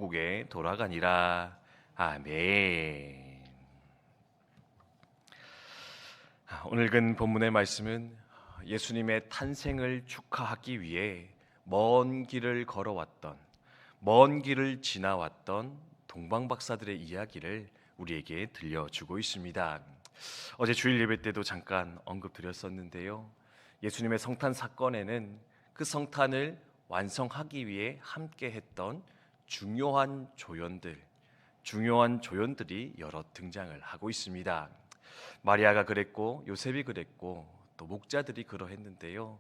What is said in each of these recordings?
고국에 돌아가니라. 아멘. 오늘 읽은 본문의 말씀은 예수님의 탄생을 축하하기 위해 먼 길을 걸어왔던, 먼 길을 지나왔던 동방박사들의 이야기를 우리에게 들려주고 있습니다. 어제 주일 예배 때도 잠깐 언급드렸었는데요. 예수님의 성탄 사건에는 그 성탄을 완성하기 위해 함께 했던 중요한 조연들이 여러 등장을 하고 있습니다. 마리아가 그랬고 요셉이 그랬고 또 목자들이 그러했는데요.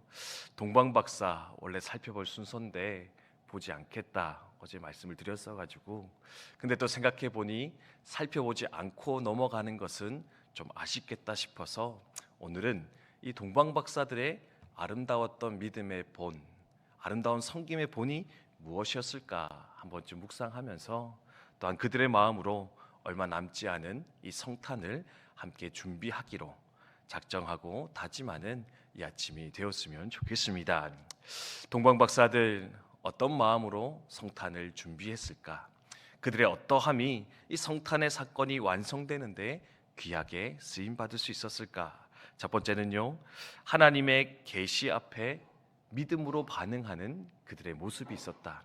동방박사 원래 살펴볼 순서인데 보지 않겠다 어제 말씀을 드렸어가지고, 근데 또 생각해 보니 살펴보지 않고 넘어가는 것은 좀 아쉽겠다 싶어서 오늘은 이 동방박사들의 아름다웠던 믿음의 본, 아름다운 섬김의 본이 무엇이었을까 한번 좀 묵상하면서, 또한 그들의 마음으로 얼마 남지 않은 이 성탄을 함께 준비하기로 작정하고 다짐하는 이 아침이 되었으면 좋겠습니다. 동방박사들 어떤 마음으로 성탄을 준비했을까? 그들의 어떠함이 이 성탄의 사건이 완성되는데 귀하게 쓰임 받을 수 있었을까? 첫 번째는요, 하나님의 계시 앞에 믿음으로 반응하는 그들의 모습이 있었다.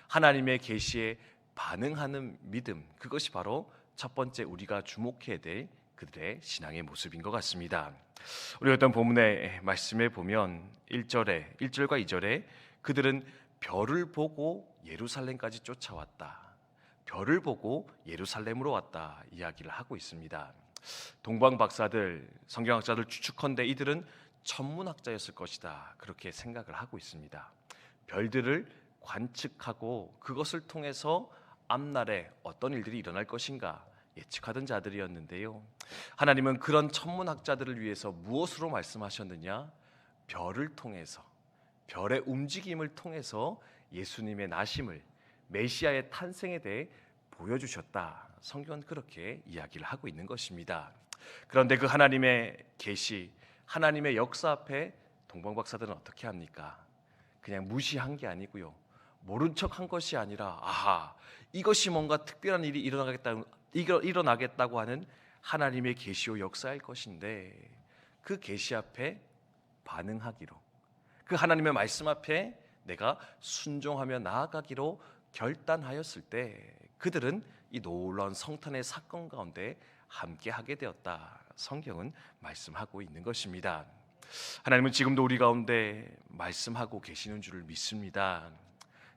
하나님의 계시에 반응하는 믿음, 그것이 바로 첫 번째 우리가 주목해야 될 그들의 신앙의 모습인 것 같습니다. 우리 어떤 본문의 말씀에 보면 1절과 2절에 그들은 별을 보고 예루살렘까지 쫓아왔다, 별을 보고 예루살렘으로 왔다 이야기를 하고 있습니다. 동방박사들, 성경학자들 추측컨대 이들은 천문학자였을 것이다 그렇게 생각을 하고 있습니다. 별들을 관측하고 그것을 통해서 앞날에 어떤 일들이 일어날 것인가 예측하던 자들이었는데요. 하나님은 그런 천문학자들을 위해서 무엇으로 말씀하셨느냐? 별을 통해서, 별의 움직임을 통해서 예수님의 나심을, 메시아의 탄생에 대해 보여주셨다. 성경은 그렇게 이야기를 하고 있는 것입니다. 그런데 그 하나님의 계시, 하나님의 역사 앞에 동방박사들은 어떻게 합니까? 그냥 무시한 게 아니고요, 모른 척한 것이 아니라, 아하, 이것이 뭔가 특별한 일이 일어나겠다고 하는 하나님의 계시와 역사일 것인데, 그 계시 앞에 반응하기로, 그 하나님의 말씀 앞에 내가 순종하며 나아가기로 결단하였을 때 그들은 이 놀라운 성탄의 사건 가운데 함께 하게 되었다. 성경은 말씀하고 있는 것입니다. 하나님은 지금도 우리 가운데 말씀하고 계시는 줄을 믿습니다.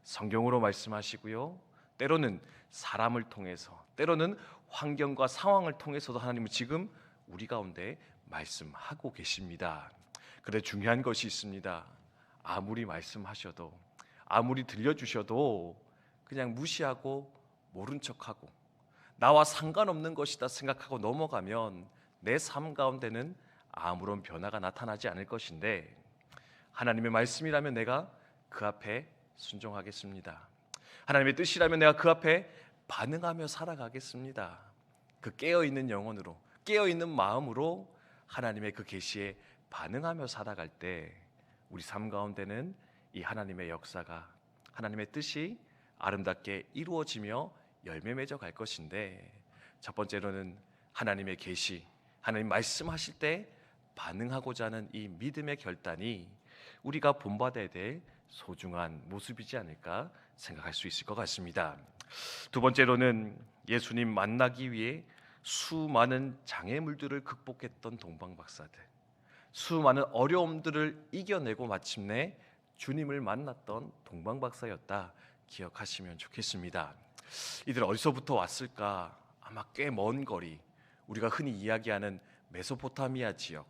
성경으로 말씀하시고요, 때로는 사람을 통해서, 때로는 환경과 상황을 통해서도 하나님은 지금 우리 가운데 말씀하고 계십니다. 그런데 중요한 것이 있습니다. 아무리 말씀하셔도, 아무리 들려주셔도 그냥 무시하고 모른 척하고 나와 상관없는 것이다 생각하고 넘어가면 내 삶 가운데는 아무런 변화가 나타나지 않을 것인데, 하나님의 말씀이라면 내가 그 앞에 순종하겠습니다. 하나님의 뜻이라면 내가 그 앞에 반응하며 살아가겠습니다. 그 깨어있는 영혼으로, 깨어있는 마음으로 하나님의 그 계시에 반응하며 살아갈 때 우리 삶 가운데는 이 하나님의 역사가, 하나님의 뜻이 아름답게 이루어지며 열매 맺어 갈 것인데, 첫 번째로는 하나님의 계시, 하나님 말씀하실 때 반응하고자 하는 이 믿음의 결단이 우리가 본받아야 될 소중한 모습이지 않을까 생각할 수 있을 것 같습니다. 두 번째로는 예수님 만나기 위해 수많은 장애물들을 극복했던 동방박사들, 수많은 어려움들을 이겨내고 마침내 주님을 만났던 동방박사였다 기억하시면 좋겠습니다. 이들 어디서부터 왔을까? 아마 꽤 먼 거리, 우리가 흔히 이야기하는 메소포타미아 지역,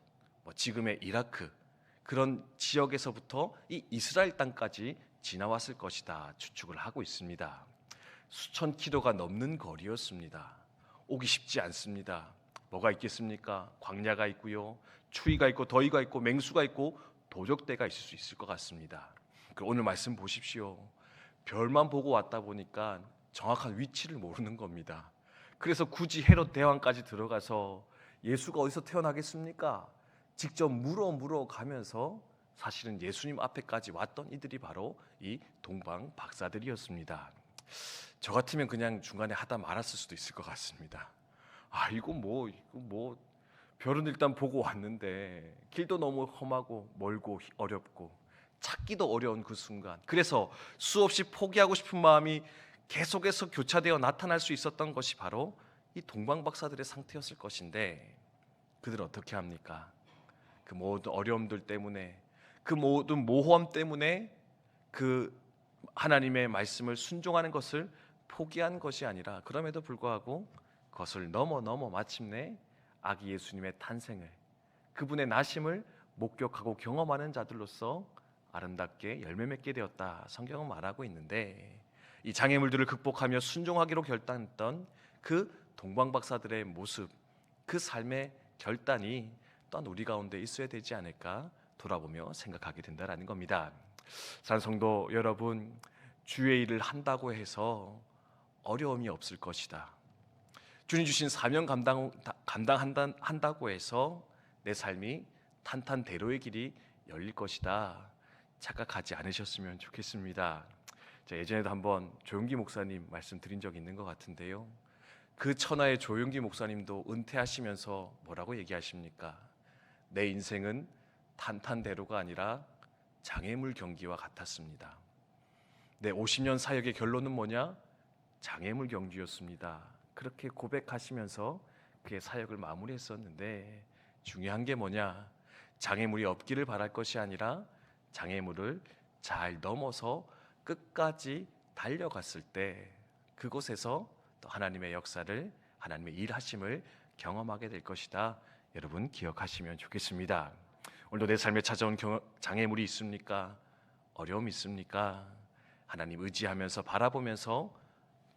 지금의 이라크, 그런 지역에서부터 이 이스라엘 땅까지 지나왔을 것이다 추측을 하고 있습니다. 수천 킬로가 넘는 거리였습니다. 오기 쉽지 않습니다. 뭐가 있겠습니까? 광야가 있고요, 추위가 있고 더위가 있고 맹수가 있고 도적대가 있을 수 있을 것 같습니다. 오늘 말씀 보십시오. 별만 보고 왔다 보니까 정확한 위치를 모르는 겁니다. 그래서 굳이 헤롯 대왕까지 들어가서 예수가 어디서 태어나겠습니까? 직접 물어 가면서 사실은 예수님 앞에까지 왔던 이들이 바로 이 동방 박사들이었습니다. 저 같으면 그냥 중간에 하다 말았을 수도 있을 것 같습니다. 이거 뭐 별은 일단 보고 왔는데 길도 너무 험하고 멀고 어렵고 찾기도 어려운 그 순간, 그래서 수없이 포기하고 싶은 마음이 계속해서 교차되어 나타날 수 있었던 것이 바로 이 동방박사들의 상태였을 것인데, 그들 어떻게 합니까? 그 모든 어려움들 때문에, 그 모든 모험 때문에 그 하나님의 말씀을 순종하는 것을 포기한 것이 아니라, 그럼에도 불구하고 그것을 넘어 마침내 아기 예수님의 탄생을, 그분의 나심을 목격하고 경험하는 자들로서 아름답게 열매 맺게 되었다, 성경은 말하고 있는데, 이 장애물들을 극복하며 순종하기로 결단했던 그 동방박사들의 모습, 그 삶의 결단이 또한 우리 가운데 있어야 되지 않을까 돌아보며 생각하게 된다라는 겁니다. 산성도 여러분, 주의 일을 한다고 해서 어려움이 없을 것이다. 주님 주신 사명 감당한다고 해서 내 삶이 탄탄대로의 길이 열릴 것이다, 착각하지 않으셨으면 좋겠습니다. 제가 예전에도 한번 조용기 목사님 말씀드린 적이 있는 것 같은데요, 그 천하의 조용기 목사님도 은퇴하시면서 뭐라고 얘기하십니까? 내 인생은 탄탄대로가 아니라 장애물 경기와 같았습니다. 내 50년 사역의 결론은 뭐냐? 장애물 경기였습니다. 그렇게 고백하시면서 그의 사역을 마무리했었는데, 중요한 게 뭐냐? 장애물이 없기를 바랄 것이 아니라 장애물을 잘 넘어서 끝까지 달려갔을 때 그곳에서 또 하나님의 역사를, 하나님의 일하심을 경험하게 될 것이다. 여러분 기억하시면 좋겠습니다. 오늘도 내 삶에 찾아온 장애물이 있습니까? 어려움이 있습니까? 하나님 의지하면서 바라보면서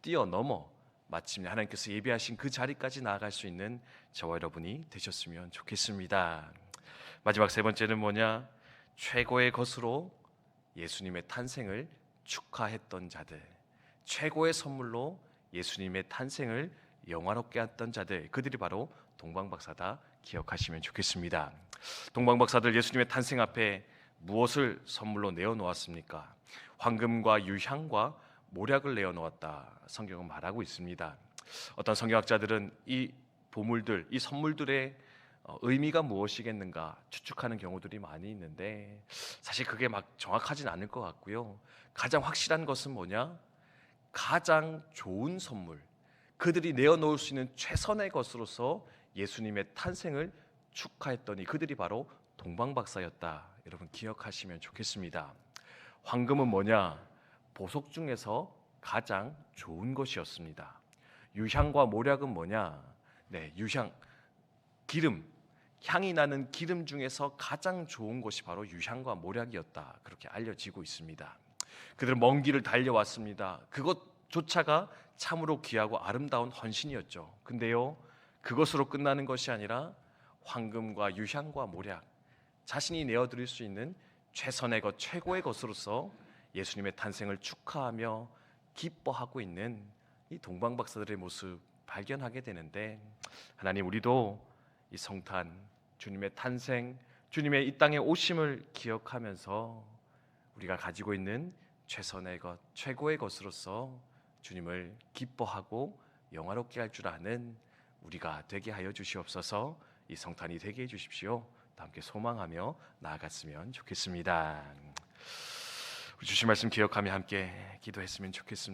뛰어넘어 마침내 하나님께서 예비하신 그 자리까지 나아갈 수 있는 저와 여러분이 되셨으면 좋겠습니다. 마지막 세 번째는 뭐냐? 최고의 것으로 예수님의 탄생을 축하했던 자들, 최고의 선물로 예수님의 탄생을 영화롭게 했던 자들, 그들이 바로 동방박사다, 기억하시면 좋겠습니다. 동방박사들 예수님의 탄생 앞에 무엇을 선물로 내어놓았습니까? 황금과 유향과 모략을 내어놓았다, 성경은 말하고 있습니다. 어떤 성경학자들은 이 보물들, 이 선물들의 의미가 무엇이겠는가 추측하는 경우들이 많이 있는데, 사실 그게 막 정확하진 않을 것 같고요. 가장 확실한 것은 뭐냐? 가장 좋은 선물, 그들이 내어놓을 수 있는 최선의 것으로서 예수님의 탄생을 축하했더니 그들이 바로 동방박사였다. 여러분 기억하시면 좋겠습니다. 황금은 뭐냐? 보석 중에서 가장 좋은 것이었습니다. 유향과 모략은 뭐냐? 유향, 기름, 향이 나는 기름 중에서 가장 좋은 것이 바로 유향과 모략이었다, 그렇게 알려지고 있습니다. 그들은 먼 길을 달려왔습니다. 그것조차가 참으로 귀하고 아름다운 헌신이었죠. 근데요, 그것으로 끝나는 것이 아니라 황금과 유향과 모략, 자신이 내어드릴 수 있는 최선의 것, 최고의 것으로서 예수님의 탄생을 축하하며 기뻐하고 있는 이 동방박사들의 모습 발견하게 되는데, 하나님, 우리도 이 성탄, 주님의 탄생, 주님의 이 땅에 오심을 기억하면서 우리가 가지고 있는 최선의 것, 최고의 것으로서 주님을 기뻐하고 영화롭게 할 줄 아는 우리가 되게 하여 주시옵소서. 이 성탄이 되게 해 주십시오. 함께 소망하며 나아갔으면 좋겠습니다. 주신 말씀 기억하며 함께 기도했으면 좋겠습니다.